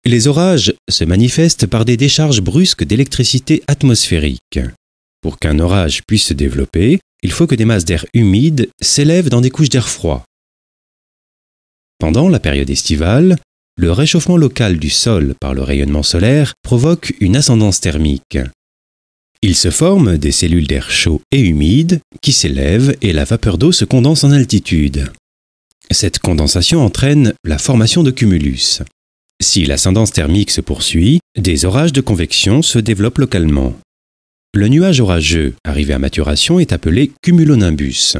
Les orages se manifestent par des décharges brusques d'électricité atmosphérique. Pour qu'un orage puisse se développer, il faut que des masses d'air humide s'élèvent dans des couches d'air froid. Pendant la période estivale, le réchauffement local du sol par le rayonnement solaire provoque une ascendance thermique. Il se forme des cellules d'air chaud et humide qui s'élèvent et la vapeur d'eau se condense en altitude. Cette condensation entraîne la formation de cumulus. Si l'ascendance thermique se poursuit, des orages de convection se développent localement. Le nuage orageux arrivé à maturation est appelé cumulonimbus.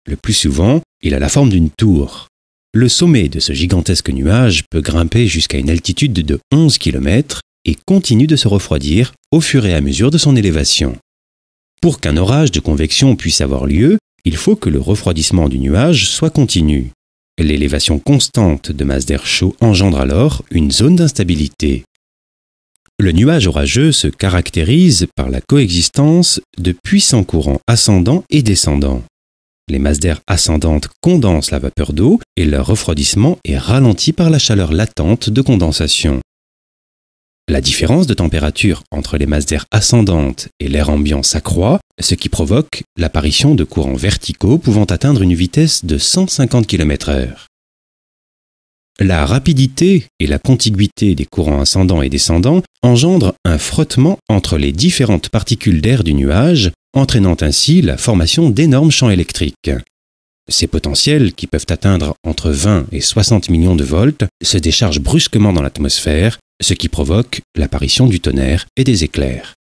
Le plus souvent, il a la forme d'une tour. Le sommet de ce gigantesque nuage peut grimper jusqu'à une altitude de 11 km et continue de se refroidir au fur et à mesure de son élévation. Pour qu'un orage de convection puisse avoir lieu, il faut que le refroidissement du nuage soit continu. L'élévation constante de masse d'air chaud engendre alors une zone d'instabilité. Le nuage orageux se caractérise par la coexistence de puissants courants ascendants et descendants. Les masses d'air ascendantes condensent la vapeur d'eau et leur refroidissement est ralenti par la chaleur latente de condensation. La différence de température entre les masses d'air ascendantes et l'air ambiant s'accroît, ce qui provoque l'apparition de courants verticaux pouvant atteindre une vitesse de 150 km/h. La rapidité et la contiguïté des courants ascendants et descendants engendrent un frottement entre les différentes particules d'air du nuage, entraînant ainsi la formation d'énormes champs électriques. Ces potentiels, qui peuvent atteindre entre 20 et 60 millions de volts, se déchargent brusquement dans l'atmosphère, ce qui provoque l'apparition du tonnerre et des éclairs.